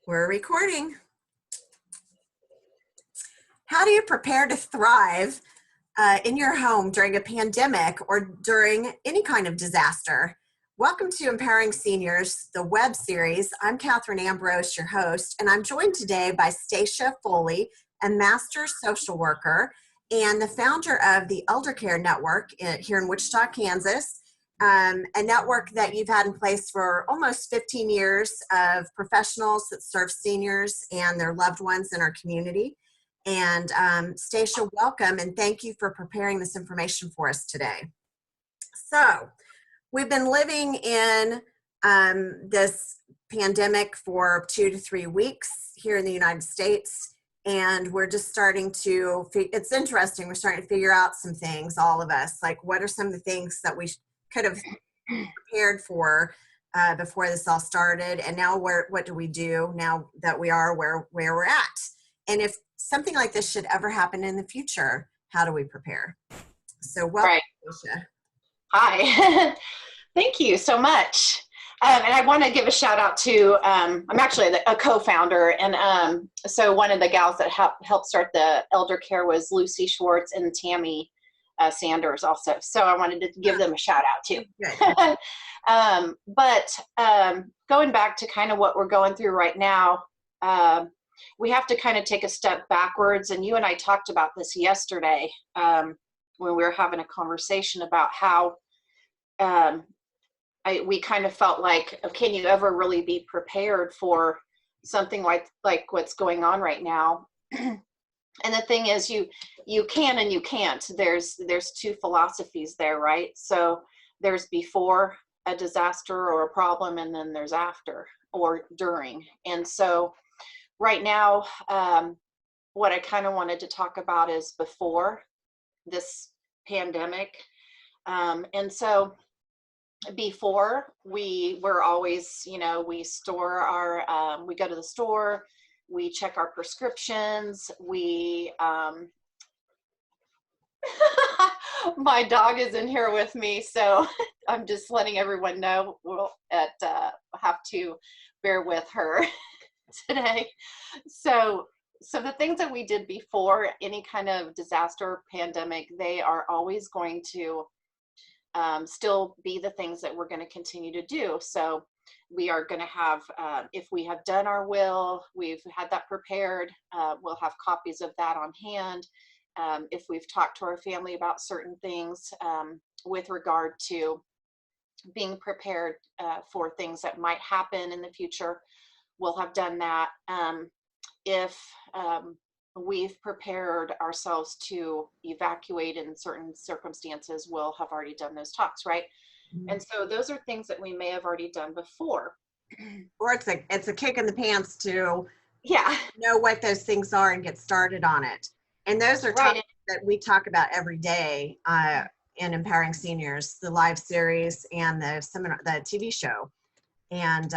We're recording. How do you prepare to thrive in your home during a pandemic or during any kind of disaster? Welcome to Empowering Seniors, the web series. I'm Katherine Ambrose, your host, and I'm joined today by Stacia Foley, a master social worker and the founder of the Elder Care Network here in Wichita, Kansas. A network that you've had in place for almost 15 years of professionals that serve seniors and their loved ones in our community. And Stacia, welcome, and thank you for preparing this information for us today. So, we've been living in this pandemic for 2 to 3 weeks here in the United States, and we're just starting to, it's interesting, we're starting to figure out some things, all of us, like what are some of the things that we could have prepared for before this all started, and now what do we do now that we are where we're at? And if something like this should ever happen in the future, how do we prepare? So welcome, Stacia. Hi, thank you so much. And I want to give a shout out to, I'm actually a co-founder, and so one of the gals that helped start the Elder Care was Lucy Schwartz and Tammy Sanders also. So I wanted to give them a shout out too. But going back to kind of what we're going through right now, we have to kind of take a step backwards. And you and I talked about this yesterday when we were having a conversation about how we kind of felt like, can you ever really be prepared for something like what's going on right now? And the thing is, you can and you can't. There's two philosophies there, right? So there's before a disaster or a problem, and then there's after or during. And so right now, what I kind of wanted to talk about is before this pandemic. And so before, we were always, we store our, we go to the store, we check our prescriptions, my dog is in here with me, so I'm just letting everyone know we'll have to bear with her today. So the things that we did before any kind of disaster pandemic, they are always going to still be the things that we're going to continue to do. So we are going to have, if we have done our will, we've had that prepared, we'll have copies of that on hand. If we've talked to our family about certain things with regard to being prepared for things that might happen in the future, we'll have done that. If we've prepared ourselves to evacuate in certain circumstances, we'll have already done those talks, right? Mm-hmm. And so those are things that we may have already done before. Or it's a kick in the pants to know what those things are and get started on it. And those are topics that we talk about every day in Empowering Seniors, the live series and the seminar, the TV show. And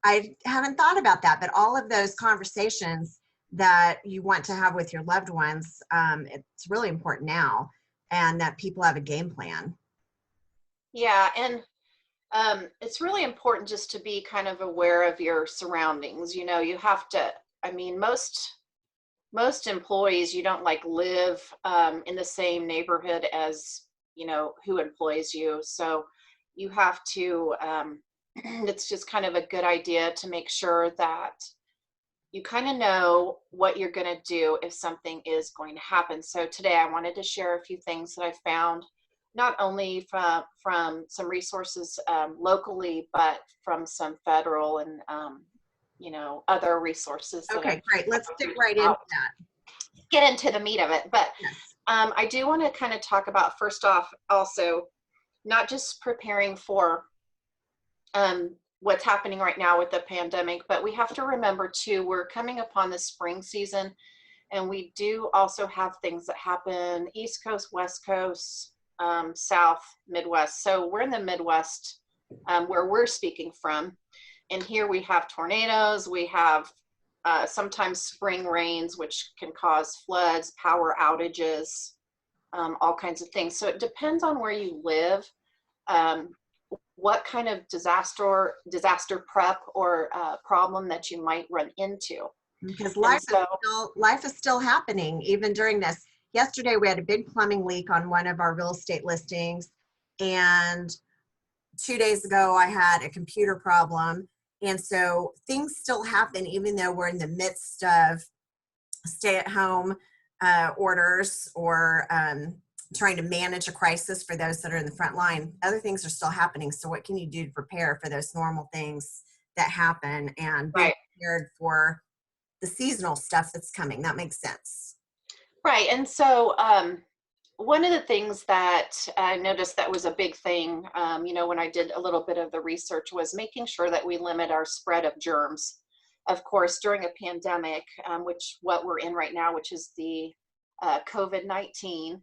I haven't thought about that, but all of those conversations that you want to have with your loved ones, it's really important now, and that people have a game plan. Yeah, and it's really important just to be kind of aware of your surroundings. You have to, most employees, you don't live in the same neighborhood as, who employs you. So you have to, it's just kind of a good idea to make sure that you kind of know what you're going to do if something is going to happen. So today I wanted to share a few things that I found, not only from some resources locally, but from some federal and, other resources. Okay, great. Let's dig right into that. Get into the meat of it. But yes. I do want to kind of talk about, first off, also, not just preparing for what's happening right now with the pandemic, but we have to remember too, we're coming upon the spring season, and we do also have things that happen East Coast, West Coast, South, Midwest. So we're in the Midwest where we're speaking from. And here we have tornadoes, we have sometimes spring rains, which can cause floods, power outages, all kinds of things. So it depends on where you live, what kind of disaster prep or problem that you might run into. Because And so, life is still happening even during this. Yesterday we had a big plumbing leak on one of our real estate listings, and 2 days ago I had a computer problem. And so things still happen even though we're in the midst of stay-at-home orders, or trying to manage a crisis for those that are in the front line. Other things are still happening. So what can you do to prepare for those normal things that happen and be right. prepared for the seasonal stuff that's coming? That makes sense. Right. And so one of the things that I noticed that was a big thing, when I did a little bit of the research, was making sure that we limit our spread of germs. Of course, during a pandemic, which what we're in right now, which is the COVID-19.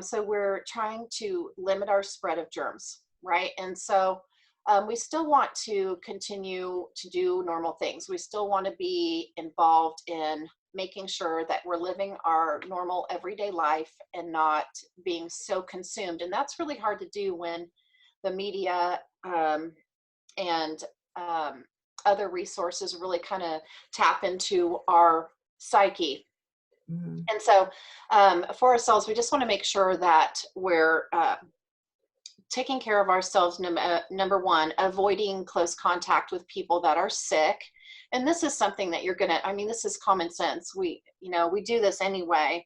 So we're trying to limit our spread of germs, right? And so we still want to continue to do normal things. We still want to be involved in making sure that we're living our normal everyday life and not being so consumed. And that's really hard to do when the media and other resources really kind of tap into our psyche. Mm-hmm. And so for ourselves, we just want to make sure that we're taking care of ourselves. Number one, avoiding close contact with people that are sick. And this is something that this is common sense. We do this anyway.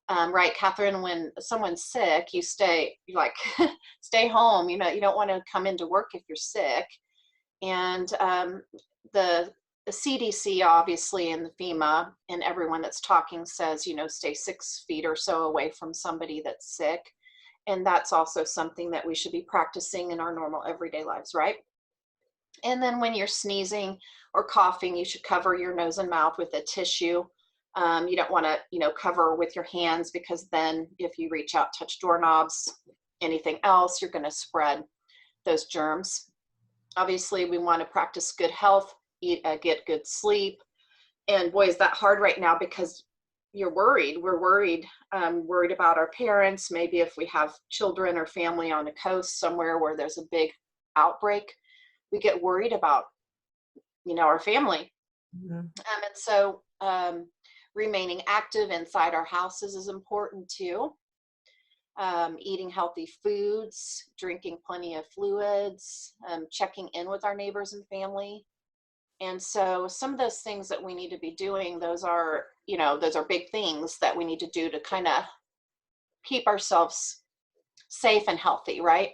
Right, Catherine, when someone's sick, you stay home. You don't want to come into work if you're sick. And the CDC, obviously, and the FEMA and everyone that's talking says, stay 6 feet or so away from somebody that's sick. And that's also something that we should be practicing in our normal everyday lives, right? And then when you're sneezing or coughing, you should cover your nose and mouth with a tissue. You don't want to, cover with your hands, because then if you reach out, touch doorknobs, anything else, you're going to spread those germs. Obviously, we want to practice good health, get good sleep. And boy, is that hard right now, because you're worried. We're worried about our parents. Maybe if we have children or family on a coast somewhere where there's a big outbreak, we get worried about, our family. Mm-hmm. And so remaining active inside our houses is important too. Eating healthy foods, drinking plenty of fluids, checking in with our neighbors and family. And so some of those things that we need to be doing, those are big things that we need to do to kind of keep ourselves safe and healthy, right?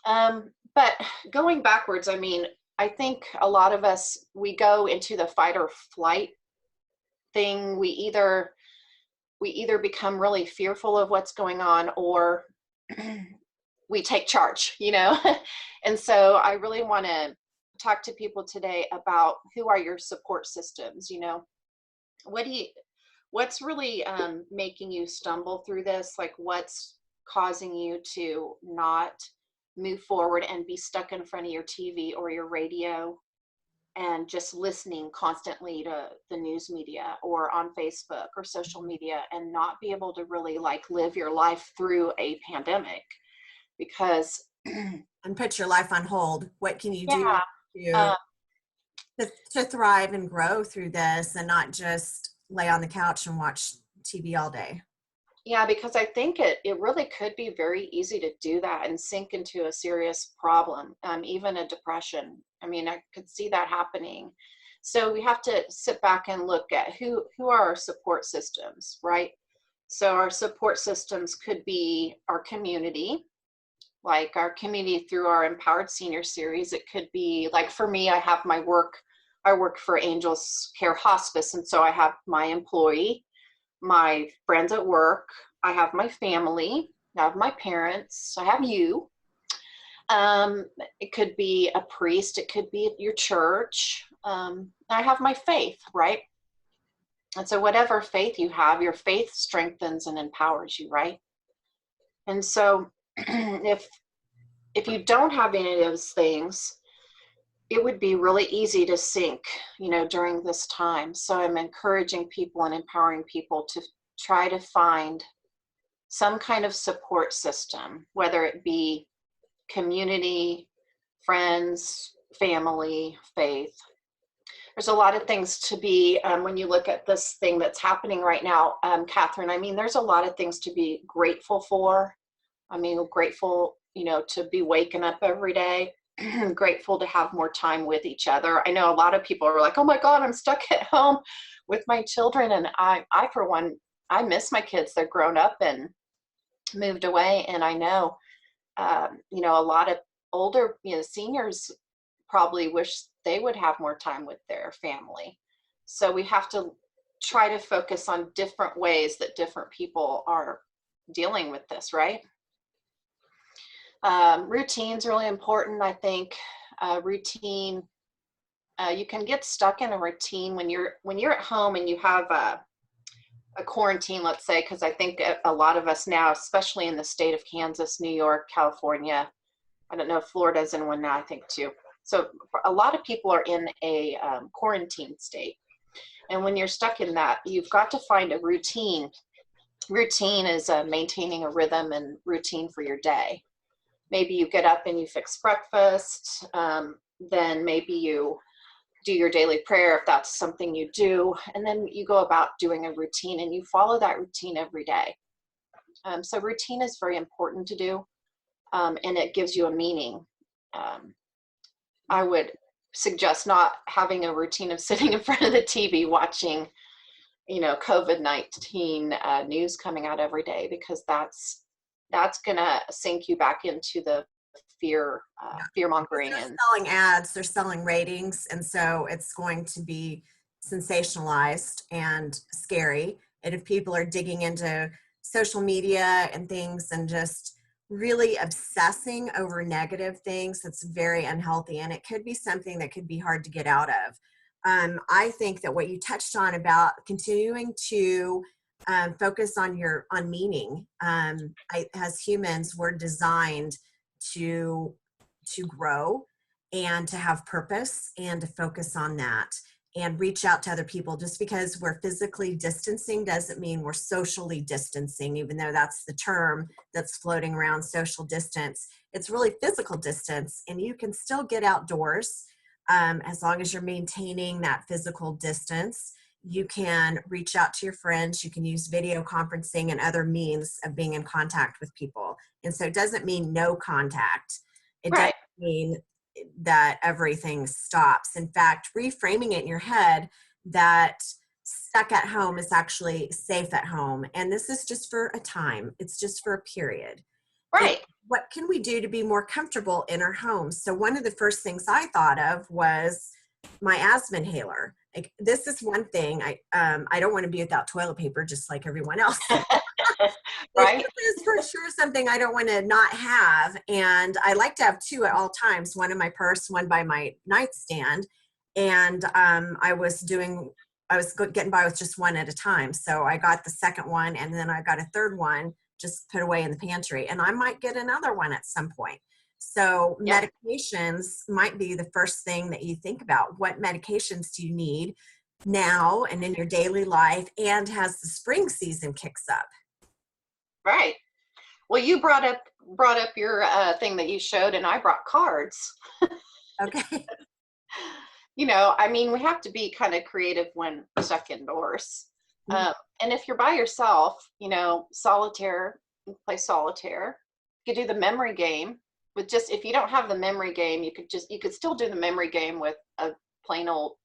Mm-hmm. But going backwards, I think a lot of us, we go into the fight or flight thing. We either become really fearful of what's going on, or we take charge, And so I really want to talk to people today about who are your support systems. What's really making you stumble through this? Like, what's causing you to not move forward and be stuck in front of your TV or your radio and just listening constantly to the news media or on Facebook or social media, and not be able to really live your life through a pandemic? Because And put your life on hold. What can you yeah, do to thrive and grow through this, and not just lay on the couch and watch TV all day? yeah, because I think it really could be very easy to do that and sink into a serious problem, even a depression. I could see that happening. So we have to sit back and look at who are our support systems, right? So our support systems could be our community, like our community through our Empowered Senior Series. It could be, like, for me, I work for Angels Care Hospice, and so I have my employee, my friends at work, I have my family, I have my parents, I have you. It could be a priest, it could be your church. I have my faith, right? And so whatever faith you have, your faith strengthens and empowers you, right? And so if you don't have any of those things, it would be really easy to sink, during this time. So I'm encouraging people and empowering people to try to find some kind of support system, whether it be community, friends, family, faith. There's a lot of things to be, when you look at this thing that's happening right now, Catherine, I mean, there's a lot of things to be grateful for. I mean, grateful, to be waking up every day, grateful to have more time with each other. I know a lot of people are like, oh my God, I'm stuck at home with my children. And I for one, I miss my kids. They're grown up and moved away. And I know, a lot of older, seniors probably wish they would have more time with their family. So we have to try to focus on different ways that different people are dealing with this, right? Routine's really important, I think. Routine, you can get stuck in a routine when you're at home and you have a quarantine, let's say, because I think a lot of us now, especially in the state of Kansas, New York, California, I don't know if Florida's in one now, I think too. So a lot of people are in a quarantine state. And when you're stuck in that, you've got to find a routine. Routine is maintaining a rhythm and routine for your day. Maybe you get up and you fix breakfast. Then maybe you do your daily prayer if that's something you do. And then you go about doing a routine and you follow that routine every day. So routine is very important to do. And it gives you a meaning. I would suggest not having a routine of sitting in front of the TV watching, COVID-19 news coming out every day, because that's going to sink you back into the fear mongering. They're And selling ads, they're selling ratings, and so it's going to be sensationalized and scary. And if people are digging into social media and things and just really obsessing over negative things, that's very unhealthy, and it could be something that could be hard to get out of. I think that what you touched on about continuing to focus on meaning. As humans, we're designed to grow and to have purpose and to focus on that and reach out to other people. Just because we're physically distancing doesn't mean we're socially distancing, even though that's the term that's floating around, social distance. It's really physical distance, and you can still get outdoors as long as you're maintaining that physical distance. You can reach out to your friends. You can use video conferencing and other means of being in contact with people. And so it doesn't mean no contact. It right. doesn't mean that everything stops. In fact, reframing it in your head that stuck at home is actually safe at home. And this is just for a time. It's just for a period. Right. And what can we do to be more comfortable in our homes? So one of the first things I thought of was my asthma inhaler. Like, this is one thing. I don't want to be without toilet paper, just like everyone else. Right. This is for sure something I don't want to not have. And I like to have two at all times, one in my purse, one by my nightstand. And I was getting by with just one at a time. So I got the second one, and then I got a third one just put away in the pantry. And I might get another one at some point. So medications might be the first thing that you think about. What medications do you need now and in your daily life, and as the spring season kicks up? Right. Well, you brought up your thing that you showed, and I brought cards. Okay. I mean, we have to be kind of creative when stuck indoors. And if you're by yourself, solitaire, you play solitaire. You could do the memory game with just, if you don't have the memory game, you could still do the memory game with a plain old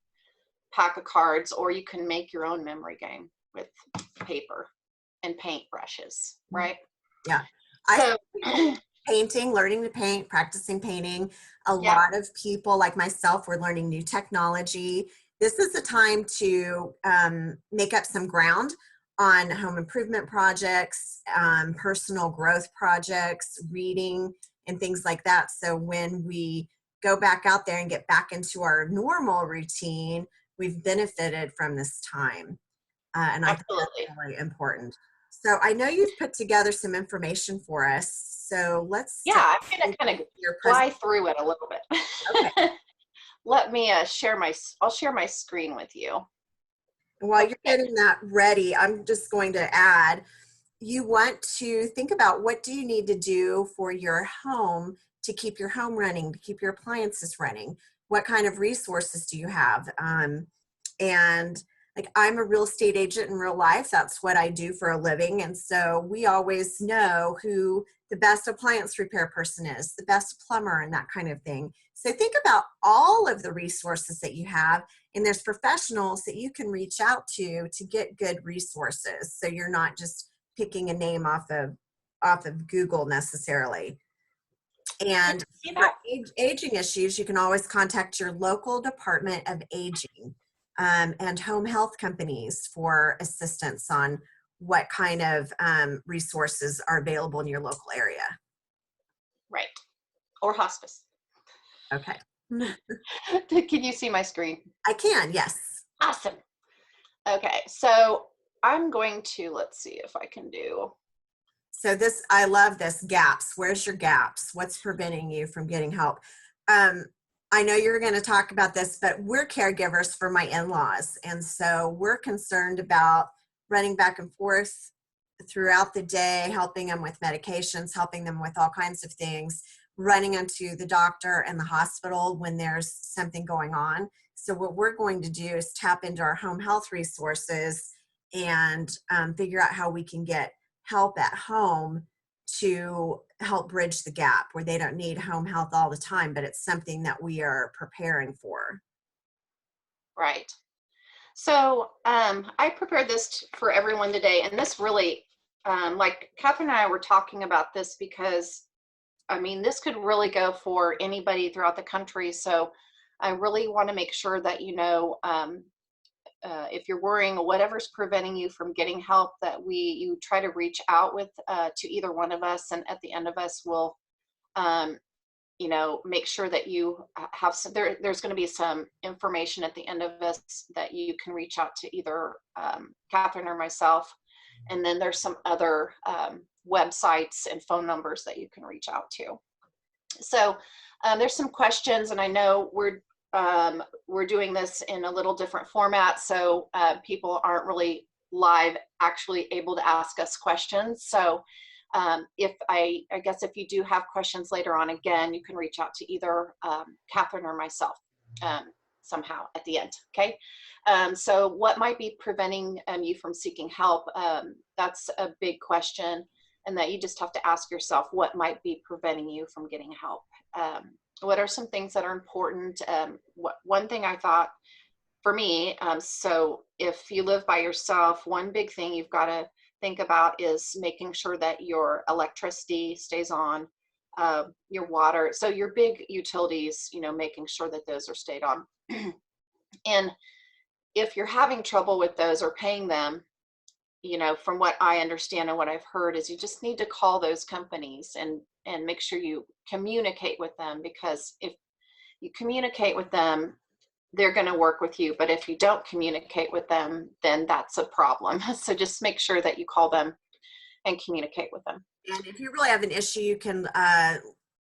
pack of cards, or you can make your own memory game with paper and paint brushes, right? Yeah. So painting, learning to paint, practicing painting. A lot of people like myself, we're learning new technology. This is the time to make up some ground on home improvement projects, personal growth projects, reading, and things like that. So when we go back out there and get back into our normal routine, we've benefited from this time. And I think that's really important. So I know you've put together some information for us. So let's I'm going to kind of fly through it a little bit. Okay. Let me I'll share my screen with you. While you're getting that ready, I'm just going to add, you want to think about what do you need to do for your home to keep your home running, to keep your appliances running? What kind of resources do you have? And like, I'm a real estate agent in real life. That's what I do for a living. And so we always know who the best appliance repair person is, the best plumber, and that kind of thing. So think about all of the resources that you have, and there's professionals that you can reach out to get good resources. So you're not just picking a name off of Google necessarily. And for aging issues, you can always contact your local Department of Aging and home health companies for assistance on what kind of resources are available in your local area. Right. Or hospice. Okay. Can you see my screen? I can, yes. Awesome. Okay, so I'm going to, let's see if I can do. So this, I love this, gaps. Where's your gaps? What's preventing you from getting help? I know you're going to talk about this, but we're caregivers for my in-laws. And so we're concerned about running back and forth throughout the day, helping them with medications, helping them with all kinds of things, running into the doctor and the hospital when there's something going on. So what we're going to do is tap into our home health resources and figure out how we can get help at home to help bridge the gap where they don't need home health all the time, but it's something that we are preparing for. Right. So I prepared this for everyone today, and this really, like Catherine and I were talking about this because, I mean, this could really go for anybody throughout the country. So I really want to make sure that, you know, if you're worrying or whatever's preventing you from getting help, that you try to reach out with to either one of us, and at the end of us we'll you know, make sure that you have some, there's going to be some information at the end of this that you can reach out to either Catherine or myself, and then there's some other websites and phone numbers that you can reach out to. So there's some questions, and I know we're doing this in a little different format, so people aren't really live actually able to ask us questions. So if I guess if you do have questions later on, again, you can reach out to either Catherine or myself somehow at the end, okay? So what might be preventing you from seeking help? That's a big question, and that you just have to ask yourself, what might be preventing you from getting help? What are some things that are important? One thing I thought for me, so if you live by yourself, one big thing you've got to think about is making sure that your electricity stays on, your water, so your big utilities, you know, making sure that those are stayed on. And if you're having trouble with those or paying them, you know, from what I understand and what I've heard is you just need to call those companies and make sure you communicate with them, because if you communicate with them, they're going to work with you. But if you don't communicate with them, then that's a problem. So just make sure that you call them and communicate with them. And if you really have an issue, you can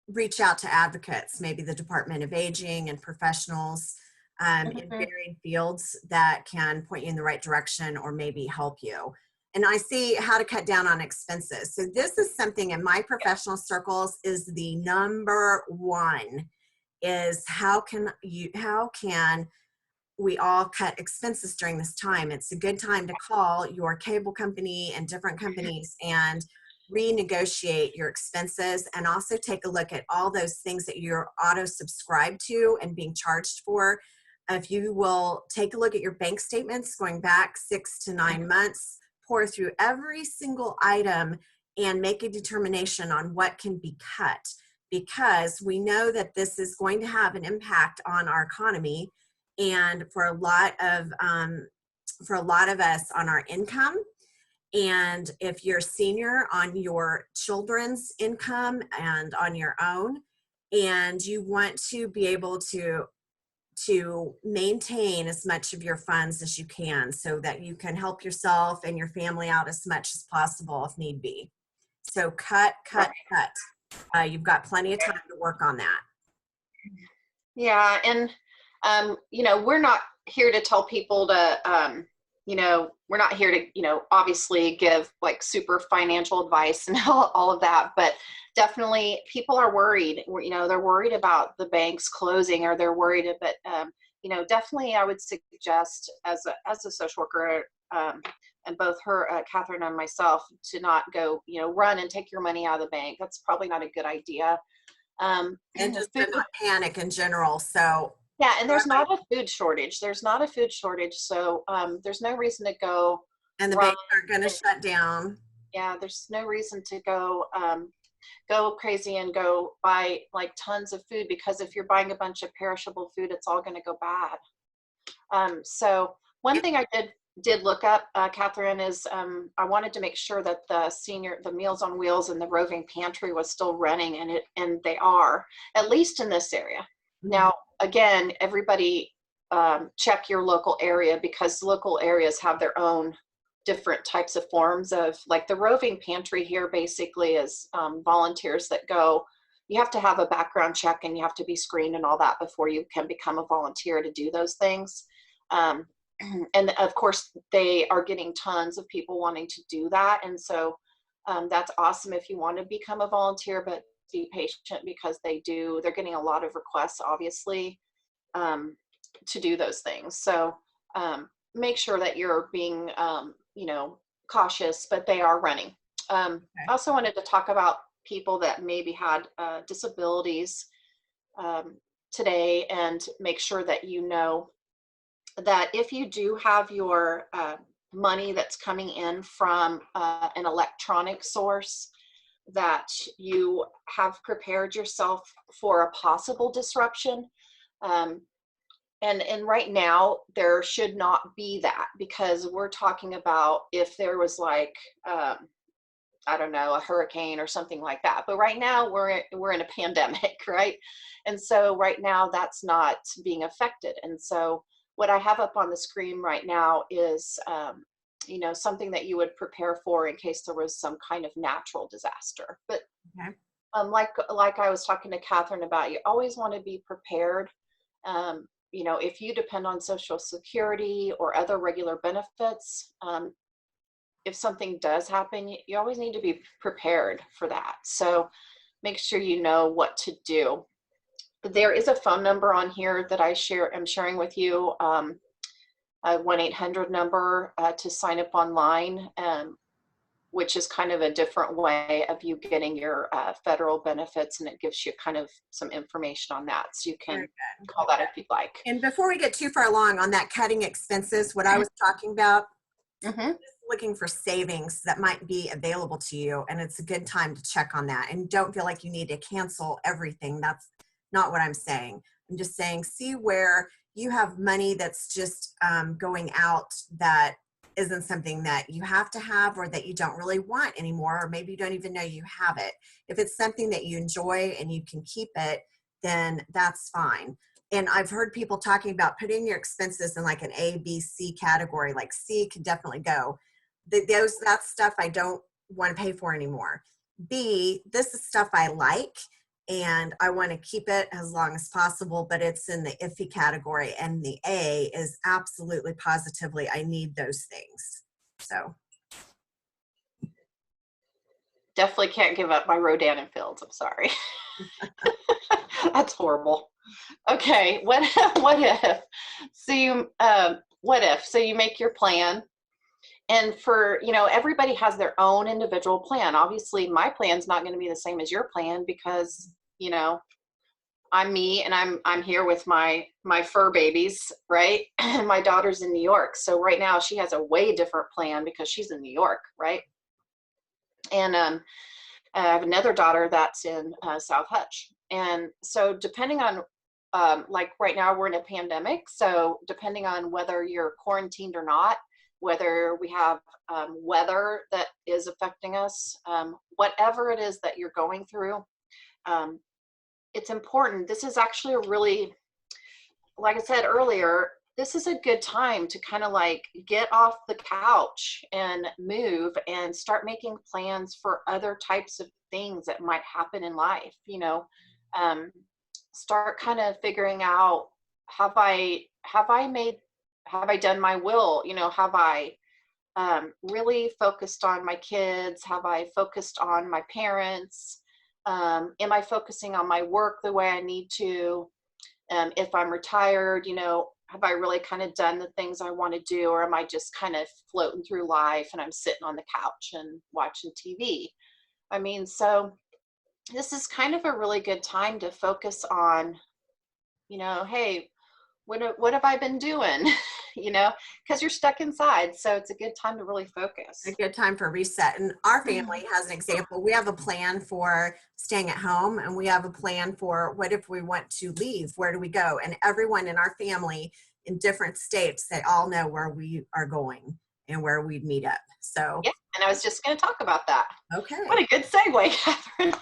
reach out to advocates, maybe the Department of Aging and professionals in varied fields that can point you in the right direction or maybe help you. And I see how to cut down on expenses. So this is something in my professional circles is the number one, is how can we all cut expenses during this time? It's a good time to call your cable company and different companies and renegotiate your expenses, and also take a look at all those things that you're auto subscribed to and being charged for. If you will take a look at your bank statements going back 6 to 9 months, pour through every single item and make a determination on what can be cut, because we know that this is going to have an impact on our economy, and for a lot of us on our income. And if you're a senior, on your children's income and on your own, and you want to be able to maintain as much of your funds as you can so that you can help yourself and your family out as much as possible if need be. So cut. You've got plenty of time to work on that. Yeah, and you know, we're not here to tell people to we're not here to, obviously give like super financial advice and all of that, but definitely people are worried. They're worried about the banks closing, or they're worried, but definitely I would suggest as a social worker, and both her, Catherine, and myself, to not go, run and take your money out of the bank. That's probably not a good idea. And just to not panic in general. So yeah, and there's not a food shortage. So there's no reason to go. And the banks aren't going to shut down. Yeah, there's no reason to go crazy and go buy like tons of food, because if you're buying a bunch of perishable food, it's all going to go bad. So one thing I did look up, Catherine, is I wanted to make sure that the Meals on Wheels and the roving pantry was still running, and they are, at least in this area. Mm-hmm. Now, again, everybody check your local area, because local areas have their own different types of forms of, like the roving pantry here basically is volunteers that go. You have to have a background check and you have to be screened and all that before you can become a volunteer to do those things. And of course, they are getting tons of people wanting to do that. And so that's awesome if you want to become a volunteer, but be patient, because they're getting a lot of requests, obviously, to do those things. So make sure that you're being, cautious, but they are running. Okay. I also wanted to talk about people that maybe had disabilities today, and make sure that that if you do have your money that's coming in from an electronic source, that you have prepared yourself for a possible disruption. And right now, there should not be that, because we're talking about if there was like, I don't know, a hurricane or something like that. But right now we're in a pandemic, right? And so right now that's not being affected. And so what I have up on the screen right now is, something that you would prepare for in case there was some kind of natural disaster. But okay. Like I was talking to Catherine about, you always want to be prepared. If you depend on Social Security or other regular benefits, if something does happen, you always need to be prepared for that. So make sure you know what to do. There is a phone number on here that I'm sharing with you, a 1-800 number to sign up online, which is kind of a different way of you getting your federal benefits, and it gives you kind of some information on that. So you can call that if you'd like. And before we get too far along on that cutting expenses, what I was talking about, just looking for savings that might be available to you, and it's a good time to check on that. And don't feel like you need to cancel everything. That's not what I'm saying. I'm just saying, see where you have money that's just going out that isn't something that you have to have, or that you don't really want anymore, or maybe you don't even know you have it. If it's something that you enjoy and you can keep it, then that's fine. And I've heard people talking about putting your expenses in like an A, B, C category. Like C could definitely go. That's stuff I don't want to pay for anymore. B, this is stuff I like and I want to keep it as long as possible, but it's in the iffy category. And the A is absolutely positively, I need those things. So. Definitely can't give up my Rodan and Fields. I'm sorry. That's horrible. Okay, what if? So you make your plan, and for everybody has their own individual plan. Obviously, my plan's not going to be the same as your plan, because I'm me, and I'm here with my fur babies, right? And my daughter's in New York, so right now she has a way different plan because she's in New York, right? And I have another daughter that's in South Hutch, and so depending on like right now we're in a pandemic, so depending on whether you're quarantined or not, whether we have weather that is affecting us, whatever it is that you're going through, it's important. This is actually a really, like I said earlier, this is a good time to kind of like get off the couch and move and start making plans for other types of things that might happen in life. Start kind of figuring out, have I made have I done my will? You know, have I really focused on my kids? Have I focused on my parents? Am I focusing on my work the way I need to? If I'm retired, you know, have I really kind of done the things I want to do, or am I just kind of floating through life and I'm sitting on the couch and watching TV? I mean, so this is kind of a really good time to focus on, you know, hey, what have I been doing? You know, because you're stuck inside. So it's a good time to really focus. A good time for reset. And our Mhm. family has an example. We have a plan for staying at home, and we have a plan for what if we want to leave? Where do we go? And everyone in our family in different states, they all know where we are going and where we'd meet up. So, Yeah, and I was just going to talk about that. What okay. a good segue, Catherine.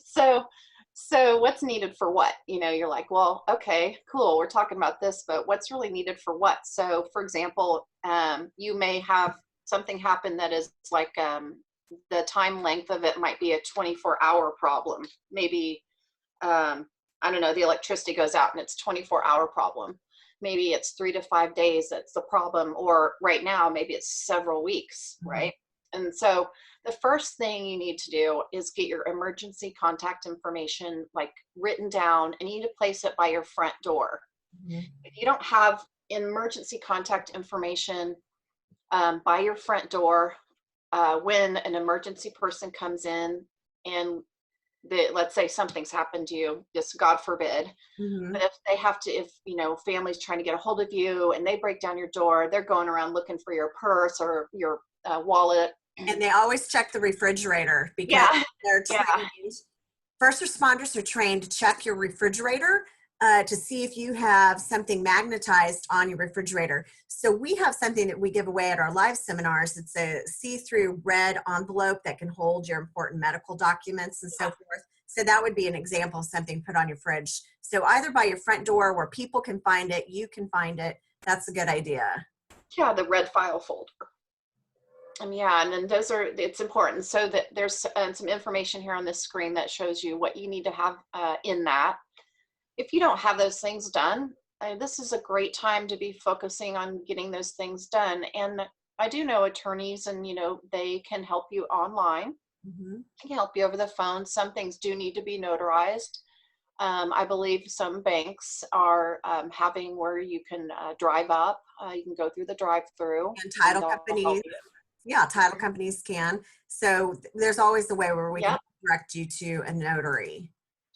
so, so what's needed for what? You know, you're like, well, okay, cool. We're talking about this, but what's really needed for what? So, for example, you may have something happen that is like the time length of it might be a 24-hour problem. Maybe I don't know, the electricity goes out and it's 24-hour problem. Maybe it's 3 to 5 days that's the problem, or right now maybe it's several weeks, Mhm. right? And so the first thing you need to do is get your emergency contact information like written down, and you need to place it by your front door. Mhm. If you don't have emergency contact information by your front door, when an emergency person comes in and let's say something's happened to you, just God forbid, but Mhm. if they have to, if, you know, family's trying to get a hold of you and they break down your door, they're going around looking for your purse or your wallet. And they always check the refrigerator because Yeah. they're Yeah. trained. First responders are trained to check your refrigerator to see if you have something magnetized on your refrigerator. So we have something that we give away at our live seminars. It's a see-through red envelope that can hold your important medical documents and so forth. So that would be an example of something put on your fridge. So either by your front door where people can find it, you can find it. That's a good idea. Yeah. The red file folder. Yeah, and then those are, it's important. So that there's some information here on this screen that shows you what you need to have in that. If you don't have those things done, this is a great time to be focusing on getting those things done. And I do know attorneys, and you know, they can help you online. Mhm. They can help you over the phone. Some things do need to be notarized. I believe some banks are having where you can drive up. You can go through the drive-through, And and title they'll help companies, you. yeah, title companies can. So there's always the way where we can Yep, direct you to a notary.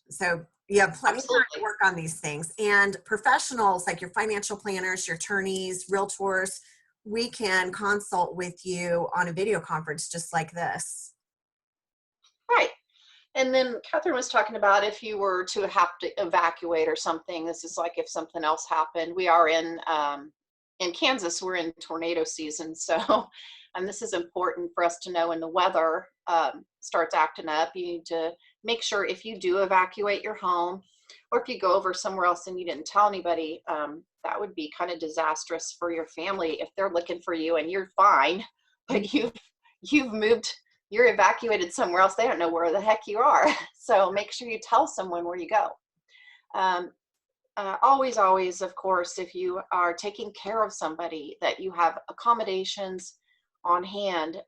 So you have plenty of time to absolutely. work on these things. And professionals like your financial planners, your attorneys, realtors, we can consult with you on a video conference just like this. Right. And then Catherine was talking about if you were to have to evacuate or something. This is like if something else happened. We are in Kansas. We're in tornado season, so and this is important for us to know when the weather starts acting up. You need to make sure if you do evacuate your home, or if you go over somewhere else and you didn't tell anybody, that would be kind of disastrous for your family if they're looking for you and you're fine, but you've moved, you're evacuated somewhere else. They don't know where the heck you are. So make sure you tell someone where you go. Um, always, of course, if you are taking care of somebody, that you have accommodations on hand.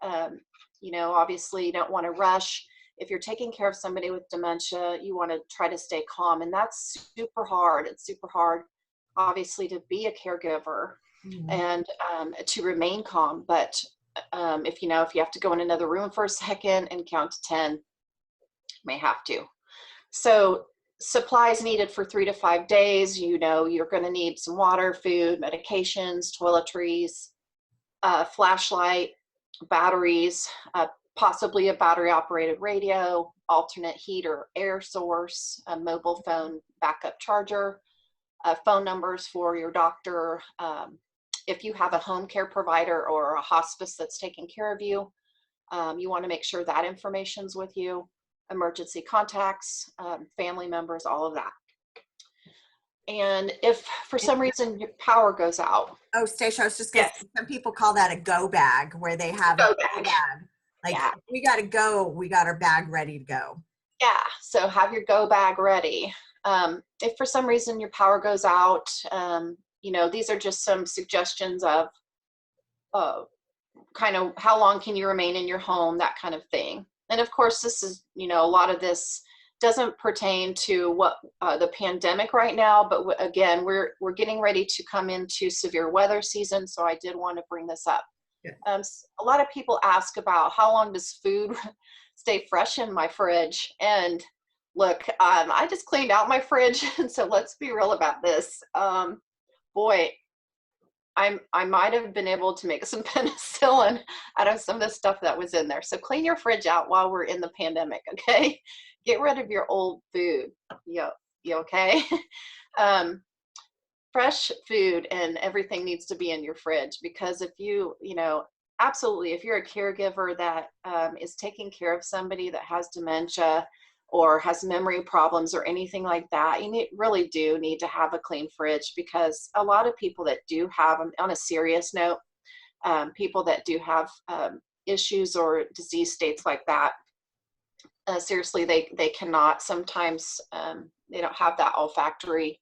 You know, obviously, you don't want to rush. If you're taking care of somebody with dementia, you want to try to stay calm, and that's super hard. It's super hard, obviously, to be a caregiver Mhm. and to remain calm. But if you know, if you have to go in another room for a second and count to 10, you may have to. So supplies needed for 3 to 5 days. You know, you're going to need some water, food, medications, toiletries, flashlight, batteries, possibly a battery operated radio, alternate heat or air source, a mobile phone backup charger, phone numbers for your doctor. If you have a home care provider or a hospice that's taking care of you, you want to make sure that information's with you, emergency contacts, family members, all of that. And if for some reason your power goes out, Oh, Stacia, I was just going to yes, say, some people call that a go bag where they have a go go bag. bag. Like, Yeah, we got to go, we got our bag ready to go. yeah. So have your go bag ready. If for some reason your power goes out, these are just some suggestions of kind of how long can you remain in your home, that kind of thing. And of course, this is, a lot of this doesn't pertain to what the pandemic right now, but again, we're getting ready to come into severe weather season. So I did want to bring this up. Yeah. A lot of people ask about how long does food stay fresh in my fridge? And look, I just cleaned out my fridge. And so let's be real about this. Boy, I might have been able to make some penicillin out of some of the stuff that was in there. So clean your fridge out while we're in the pandemic, okay? Get rid of your old food. You okay? Fresh food and everything needs to be in your fridge, because if absolutely, if you're a caregiver that is taking care of somebody that has dementia or has memory problems or anything like that, you really do need to have a clean fridge, because a lot of people that do have, on a serious note, people that do have issues or disease states like that, seriously, they cannot sometimes, they don't have that olfactory,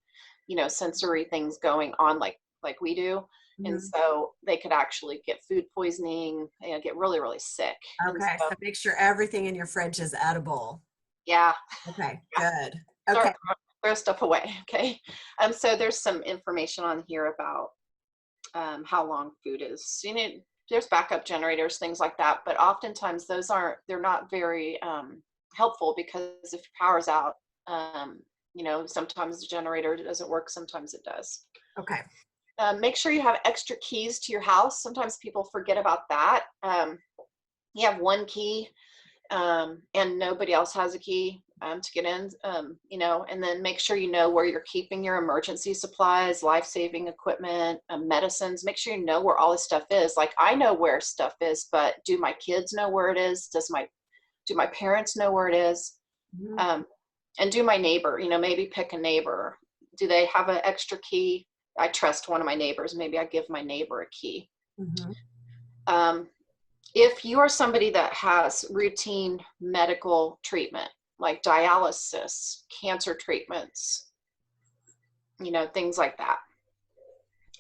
sensory things going on like we do. Mm-hmm. And so they could actually get food poisoning and get really, really sick. Okay, so make sure everything in your fridge is edible. Yeah. Okay, good. Okay. Throw stuff away. Okay. So there's some information on here about how long food is. There's backup generators, things like that, but oftentimes they're not very helpful, because if your power's out, sometimes the generator doesn't work, sometimes it does. Okay. Make sure you have extra keys to your house. Sometimes people forget about that. You have one key, and nobody else has a key to get in, and then make sure you know where you're keeping your emergency supplies, life-saving equipment, medicines. Make sure you know where all this stuff is. Like, I know where stuff is, but do my kids know where it is? Do my parents know where it is? Mm-hmm. And do my neighbor, maybe pick a neighbor. Do they have an extra key? I trust one of my neighbors. Maybe I give my neighbor a key. Mm-hmm. If you are somebody that has routine medical treatment, like dialysis, cancer treatments, things like that.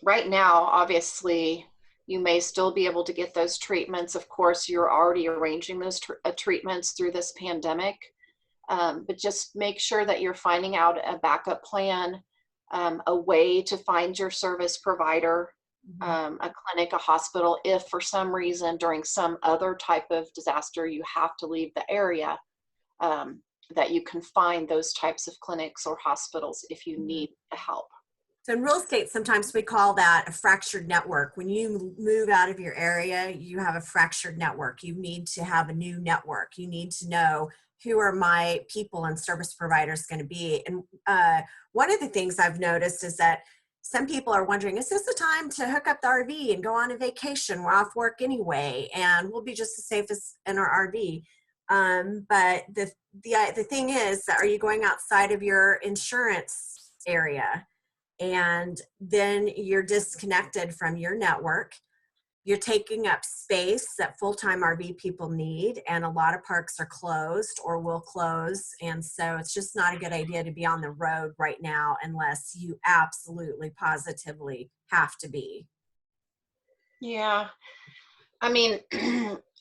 Right now, obviously, you may still be able to get those treatments. Of course, you're already arranging those treatments through this pandemic, but just make sure that you're finding out a backup plan, a way to find your service provider, a clinic, a hospital, if for some reason during some other type of disaster you have to leave the area, that you can find those types of clinics or hospitals if you need help. So in real estate, sometimes we call that a fractured network. When you move out of your area, you have a fractured network. You need to have a new network. You need to know, who are my people and service providers going to be? And one of the things I've noticed is that some people are wondering, is this the time to hook up the RV and go on a vacation? We're off work anyway, and we'll be just as safe as in our RV. But the thing is, are you going outside of your insurance area? And then you're disconnected from your network. You're taking up space that full-time RV people need, and a lot of parks are closed or will close. And so it's just not a good idea to be on the road right now unless you absolutely positively have to be. Yeah. I mean,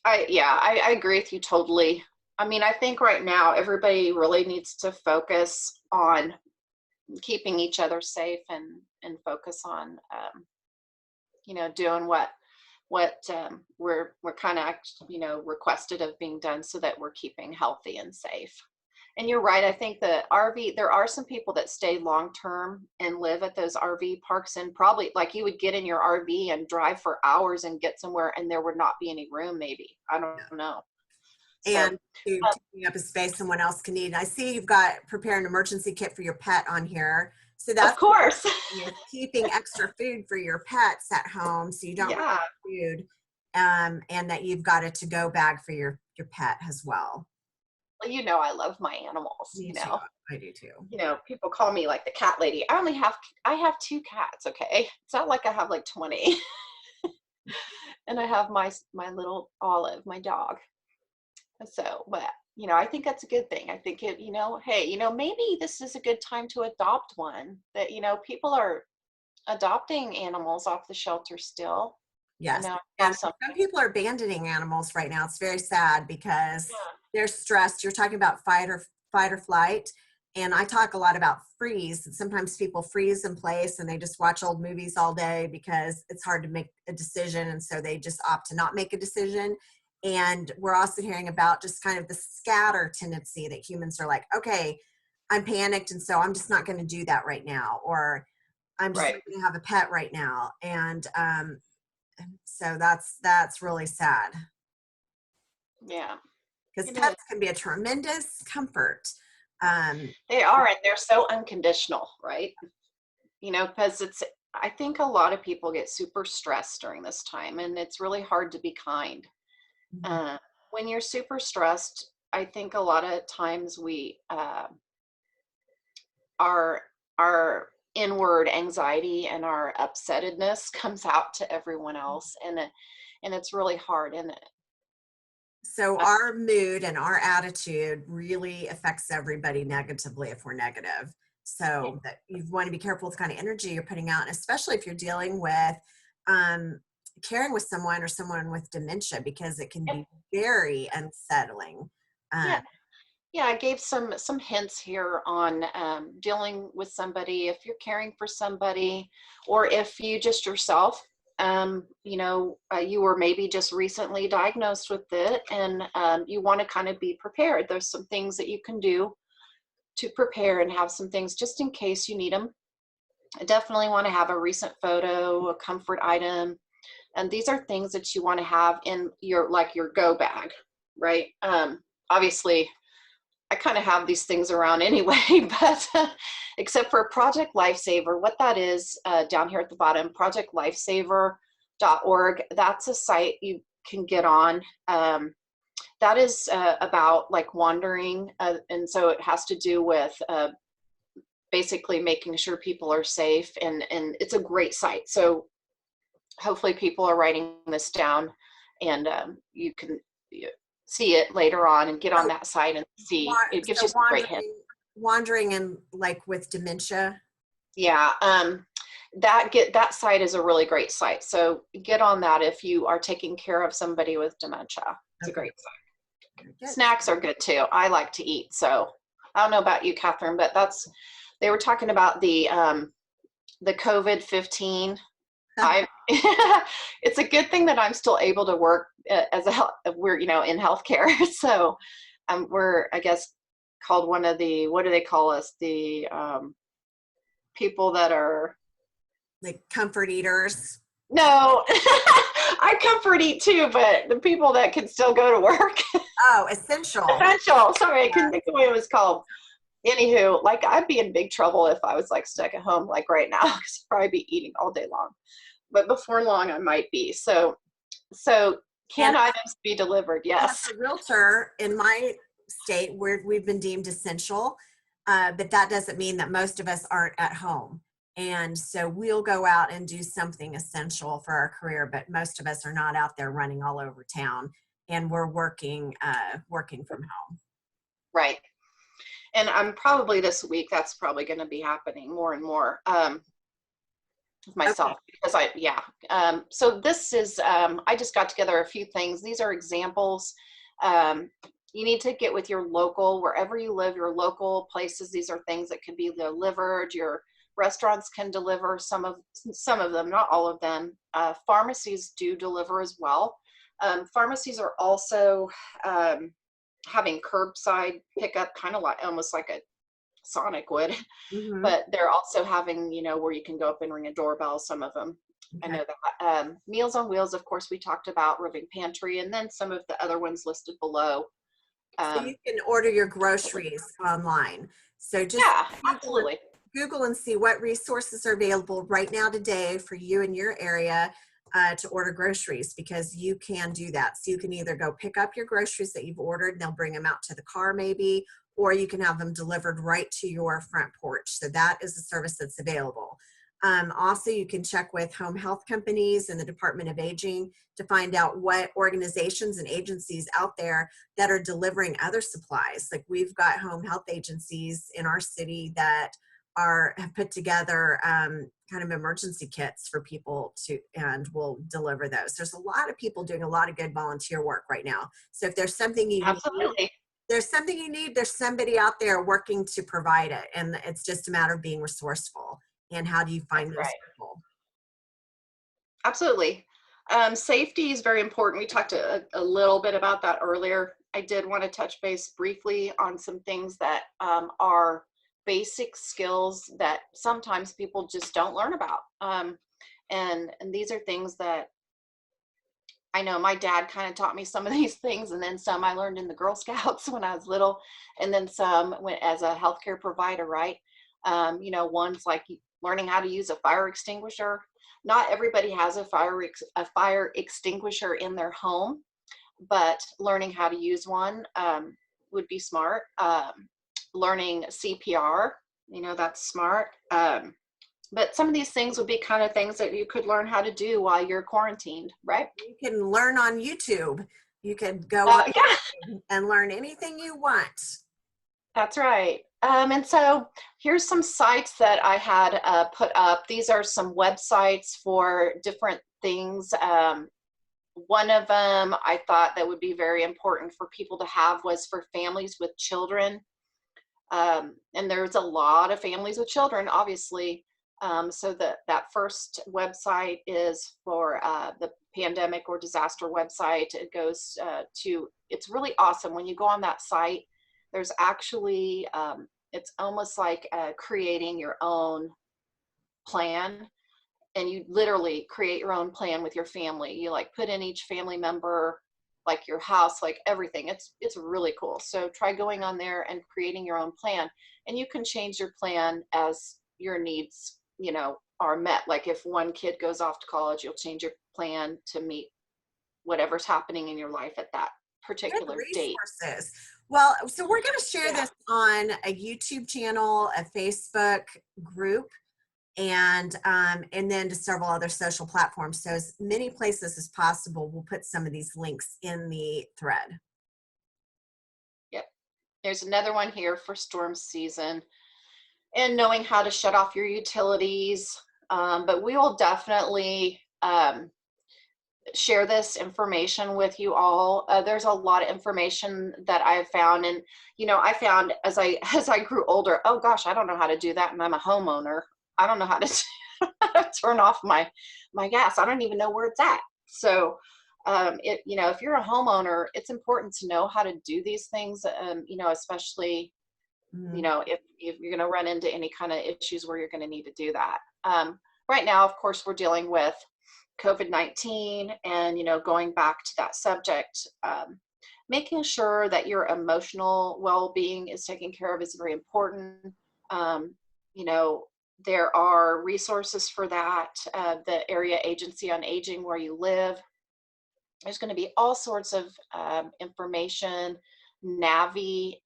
I agree with you totally. I mean, I think right now everybody really needs to focus on keeping each other safe and focus on, doing what we're kind of, requested of being done, so that we're keeping healthy and safe. And you're right. I think the RV, there are some people that stay long-term and live at those RV parks, and probably, like, you would get in your RV and drive for hours and get somewhere and there would not be any room, maybe. I don't know. And taking up a space someone else can need. I see you've got prepare an emergency kit for your pet on here. So that's, of course, keeping extra food for your pets at home, so you don't run out of food, and that you've got a to-go bag for your pet as well. Well, I love my animals. Me too. I do too. People call me like the cat lady. I have 2 cats. Okay, it's not like I have like 20. And I have my little Olive, my dog. So, but I think that's a good thing. I think it, hey, maybe this is a good time to adopt one. That people are adopting animals off the shelter still. I Yes. know I saw And some. some people are abandoning animals right now. It's very sad because Yeah. they're stressed. You're talking about fight or flight. And I talk a lot about freeze. Sometimes people freeze in place and they just watch old movies all day because it's hard to make a decision. And so they just opt to not make a decision. And we're also hearing about just kind of the scatter tendency that humans are like, okay, I'm panicked. And so I'm just not going to do that right now. Or I'm just Right. not going to have a pet right now. And so that's really sad Yeah. because It is. pets can be a tremendous comfort. They are, and they're so unconditional, right? Because I think a lot of people get super stressed during this time, and it's really hard to be kind. Uh, when you're super stressed, I think a lot of times we our inward anxiety and our upsettedness comes out to everyone else, and it's really hard. And So our mood and our attitude really affects everybody negatively if we're negative. So that you want to be careful with the kind of energy you're putting out, and especially if you're dealing with caring with someone or someone with dementia, because it can be very unsettling. yeah, yeah, I gave some hints here on dealing with somebody if you're caring for somebody, or if you just yourself, you were maybe just recently diagnosed with it, and you want to kind of be prepared. There's some things that you can do to prepare and have some things just in case you need them. I definitely want to have a recent photo, a comfort item, and these are things that you want to have in your go bag, right? Obviously, I kind of have these things around anyway, but except for Project Lifesaver, what that is down here at the bottom, projectlifesaver.org. That's a site you can get on. That is about like wandering, and so it has to do with basically making sure people are safe, and it's a great site. So hopefully people are writing this down, and you can see it later on and get on that site and see. It gives you some great hints. Wandering and like with dementia. Yeah, that site is a really great site. So get on that if you are taking care of somebody with dementia. It's a great site. Snacks are good too. I like to eat, so I don't know about you, Catherine, but they were talking about the COVID-15. It's a good thing that I'm still able to work we're in healthcare. So we're, I guess, called one of the, what do they call us? The people that are like comfort eaters. No, I comfort eat too, but the people that can still go to work. Oh, essential. Essential. Sorry, I couldn't think of what it was called. Anywho, like I'd be in big trouble if I was like stuck at home like right now, because I'd probably be eating all day long. But before long, I might be. So can items be delivered? Yes. As a realtor in my state, we've been deemed essential, but that doesn't mean that most of us aren't at home. And so we'll go out and do something essential for our career, but most of us are not out there running all over town, and we're working from home. Right. And I'm probably this week, that's probably going to be happening more and more with myself. Okay. Because so this is, I just got together a few things. These are examples. You need to get with your local, wherever you live, your local places. These are things that can be delivered. Your restaurants can deliver some of them, not all of them. Pharmacies do deliver as well. Pharmacies are also having curbside pickup, kind of like almost like a Sonic would, but they're also having, where you can go up and ring a doorbell, some of them. Okay. I know that. Meals on Wheels, of course, we talked about, Roving Pantry, and then some of the other ones listed below. So you can order your groceries online. So just absolutely. Google and see what resources are available right now today for you in your area to order groceries, because you can do that. So you can either go pick up your groceries that you've ordered and they'll bring them out to the car maybe, or you can have them delivered right to your front porch. So that is a service that's available. Also, you can check with home health companies and the Department of Aging to find out what organizations and agencies out there that are delivering other supplies. Like we've got home health agencies in our city that have put together kind of emergency kits for people and will deliver those. There's a lot of people doing a lot of good volunteer work right now. So if there's something you Absolutely. need, there's somebody out there working to provide it. And it's just a matter of being resourceful. And how do you find That's those right. people? Absolutely. Safety is very important. We talked a little bit about that earlier. I did want to touch base briefly on some things that are basic skills that sometimes people just don't learn about. And these are things that I know my dad kind of taught me some of these things, and then some I learned in the Girl Scouts when I was little, and then some as a healthcare provider, right? One's like learning how to use a fire extinguisher. Not everybody has a fire extinguisher in their home, but learning how to use one would be smart. Learning CPR, that's smart. But some of these things would be kind of things that you could learn how to do while you're quarantined, right? You can learn on YouTube. You could go on Yeah, and learn anything you want. that's right. And so here's some sites that I had put up. These are some websites for different things. One of them I thought that would be very important for people to have was for families with children. And there's a lot of families with children, obviously. So that first website is for the pandemic or disaster website. It goes it's really awesome. When you go on that site, there's actually, it's almost like creating your own plan. And you literally create your own plan with your family. You like put in each family member, like your house, like everything. It's really cool. So try going on there and creating your own plan. And you can change your plan as your needs, are met. Like if one kid goes off to college, you'll change your plan to meet whatever's happening in your life at that Good particular date. resources. Well, so we're going to share Yeah. this on a YouTube channel, a Facebook group, and then to several other social platforms. So as many places as possible, we'll put some of these links in the thread. Yep. There's another one here for storm season and knowing how to shut off your utilities. But we will definitely share this information with you all. There's a lot of information that I've found, and I found as I grew older, oh gosh, I don't know how to do that, and I'm a homeowner. I don't know how to turn off my gas. I don't even know where it's at. So if you're a homeowner, it's important to know how to do these things, especially if you're going to run into any kind of issues where you're going to need to do that. Right now, of course, we're dealing with COVID-19, and going back to that subject, making sure that your emotional well-being is taken care of is very important. There are resources for that. The Area Agency on Aging where you live, there's going to be all sorts of information. NAMI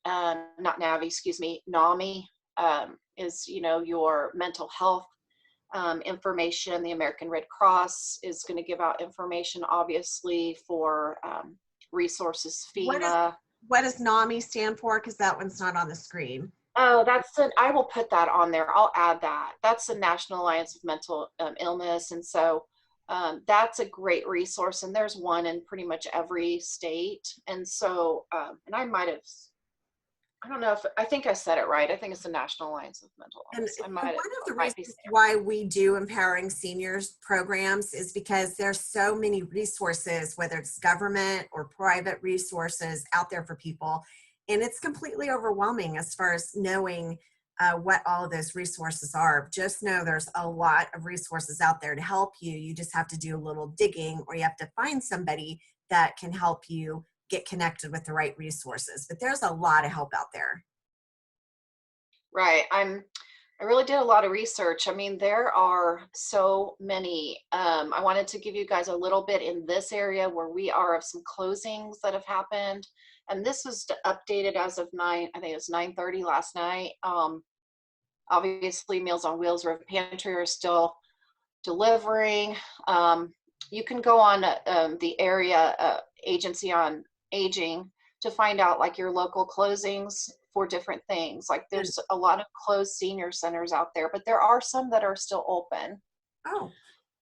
is your mental health information. The American Red Cross is going to give out information, obviously, for resources. FEMA. What does NAMI stand for? Because that one's not on the screen. Oh, I will put that on there. I'll add that. That's the National Alliance of Mental Illness. And so that's a great resource. And there's one in pretty much every state. And so, and I don't know I think I said it right. I think it's the National Alliance of Mental Illness. And one of the might be reasons why we do Empowering Seniors programs is because there's so many resources, whether it's government or private resources out there for people. And it's completely overwhelming as far as knowing what all of those resources are. Just know there's a lot of resources out there to help you. You just have to do a little digging, or you have to find somebody that can help you get connected with the right resources. But there's a lot of help out there. Right. I really did a lot of research. I mean, there are so many. I wanted to give you guys a little bit in this area where we are of some closings that have happened. And this was updated as of I think it was 9:30 last night. Obviously, Meals on Wheels or Pantry are still delivering. You can go on the Area Agency on Aging to find out like your local closings for different things. Like there's a lot of closed senior centers out there, but there are some that are still open. Oh,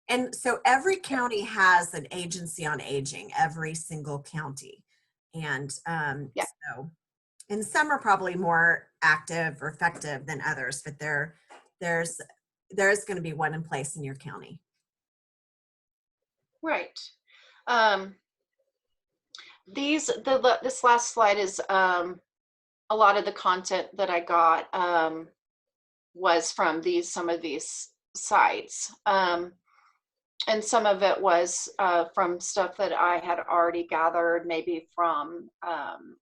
and so every county has an agency on aging, every single county. And Yeah. so, and some are probably more active or effective than others, but there's going to be one in place in your county. Right. This last slide is a lot of the content that I got was from some of these sites. And some of it was from stuff that I had already gathered, maybe from,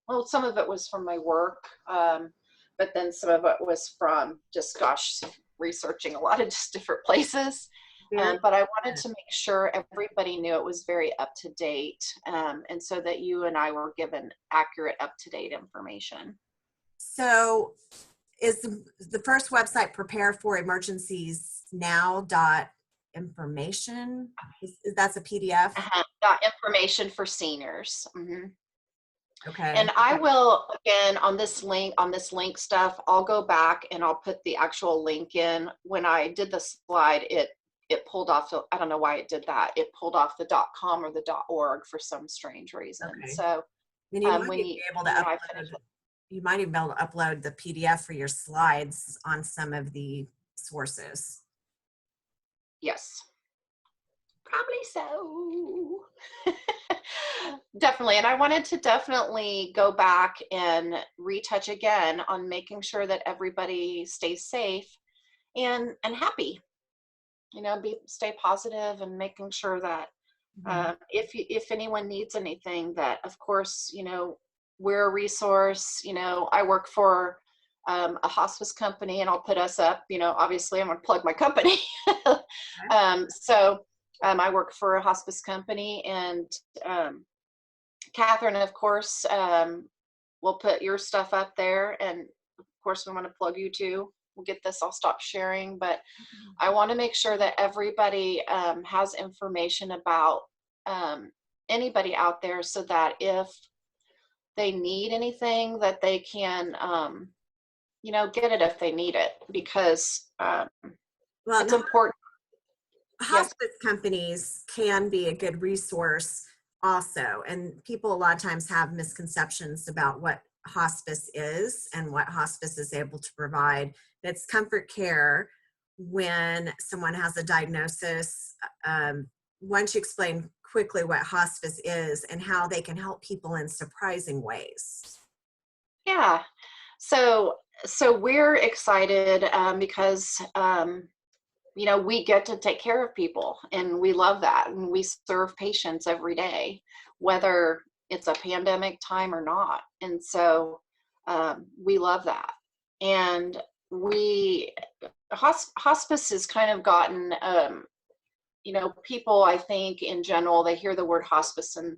well, some of it was from my work, but then some of it was from just, gosh, researching a lot of just different places. But I wanted to make sure everybody knew it was very up to date, and so that you and I were given accurate, up to date information. So is the first website prepareforemergenciesnow.information? That's a PDF? Got information for seniors. Mm-hmm. Okay. And I will, again, on this link stuff, I'll go back and I'll put the actual link in. When I did the slide, it pulled off, I don't know why it did that. It pulled off the .com or the .org for some strange reason. Okay. So and you might be able to upload, you might even be able to upload the PDF for your slides on some of the sources. Yes, probably so. Definitely. And I wanted to definitely go back and retouch again on making sure that everybody stays safe and happy, you know, stay positive, and making sure that if anyone needs anything, that of course, you know, we're a resource. You know, I work for a hospice company, and I'll put us up, you know, obviously I'm going to plug my company. I work for a hospice company, and Katherine, of course, will put your stuff up there. And of course, we want to plug you too. We'll get this, I'll stop sharing, but I want to make sure that everybody has information about anybody out there, so that if they need anything, that they can, you know, get it if they need it, because it's important. Hospice companies can be a good resource also, and people a lot of times have misconceptions about what hospice is and what hospice is able to provide. It's comfort care when someone has a diagnosis. Why don't you explain quickly what hospice is and how they can help people in surprising ways? Yeah, so we're excited because you know, we get to take care of people, and we love that, and we serve patients every day, whether it's a pandemic time or not. And so we love that. And hospice has kind of gotten, you know, people, I think in general, they hear the word hospice and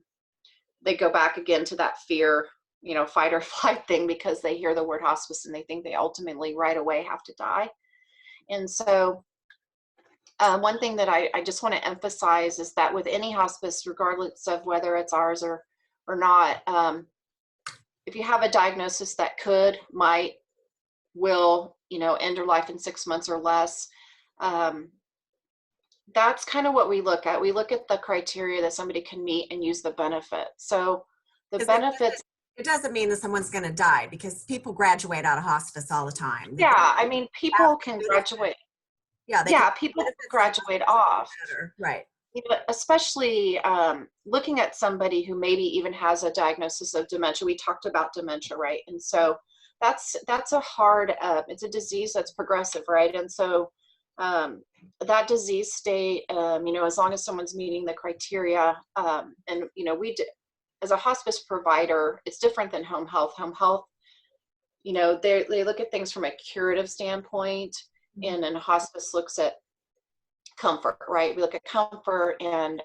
they go back again to that fear, you know, fight or flight thing, because they hear the word hospice and they think they ultimately right away have to die. And so one thing that I just want to emphasize is that with any hospice, regardless of whether it's ours or not, if you have a diagnosis that will, you know, end your life in 6 months or less, that's kind of what we look at. We look at the criteria that somebody can meet and use the benefit. So the benefits. It doesn't mean that someone's going to die, because people graduate out of hospice all the time. Yeah, I mean, people can graduate. Yeah, people graduate off. Right. You know, especially looking at somebody who maybe even has a diagnosis of dementia. We talked about dementia, right? And so that's a hard, it's a disease that's progressive, right? And so that disease state, you know, as long as someone's meeting the criteria, and, you know, as a hospice provider, it's different than home health. Home health, you know, they look at things from a curative standpoint, and then hospice looks at comfort, right? We look at comfort and,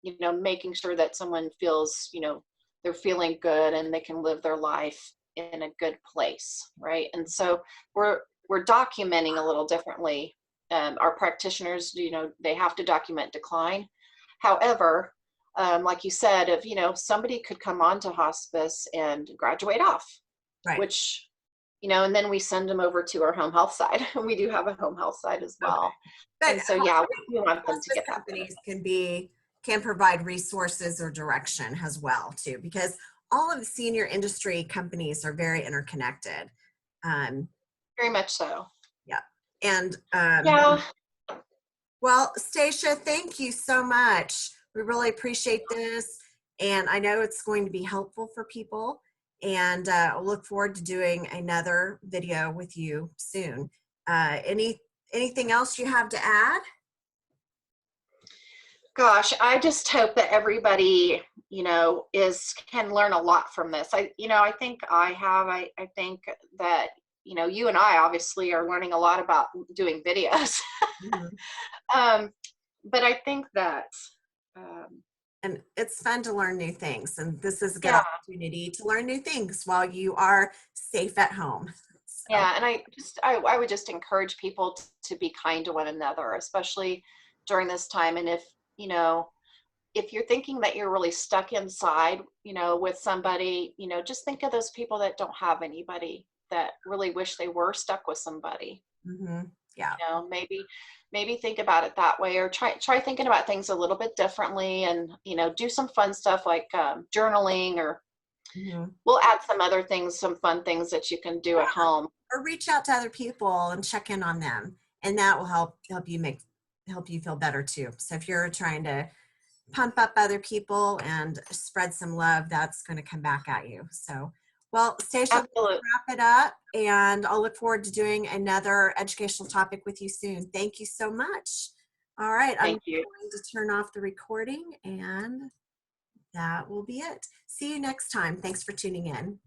you know, making sure that someone feels, you know, they're feeling good and they can live their life in a good place, right? And so we're documenting a little differently. Our practitioners, you know, they have to document decline. However, like you said, if, you know, somebody could come on to hospice and graduate off, right, which and then we send them over to our home health side. We do have a home health side as Okay. well. But And so, yeah, we want them to hospice get that companies benefit. can provide resources or direction as well too, because all of the senior industry companies are very interconnected. Very much so. Yeah. And Yeah. well, Stacia, thank you so much. We really appreciate this. And I know it's going to be helpful for people. And I'll look forward to doing another video with you soon. Anything else you have to add? Gosh, I just hope that everybody, can learn a lot from this. I think I think that, you and I obviously are learning a lot about doing videos. Mhm. But I think that, And it's fun to learn new things. And this is a good yeah, opportunity to learn new things while you are safe at home. So, yeah. And I would just encourage people to be kind to one another, especially during this time. And if you're thinking that you're really stuck inside, with somebody, just think of those people that don't have anybody, that really wish they were stuck with somebody. yeah. Maybe think about it that way, or try thinking about things a little bit differently, and do some fun stuff like journaling, or Mhm. we'll add some other things, some fun things that you can do at home. Or reach out to other people and check in on them, and that will help you feel better too. So if you're trying to pump up other people and spread some love, that's going to come back at you. So, well, Stacia, let's Absolutely. wrap it up, and I'll look forward to doing another educational topic with you soon. Thank you so much. All right, I'm Thank you. going to turn off the recording, and that will be it. See you next time. Thanks for tuning in.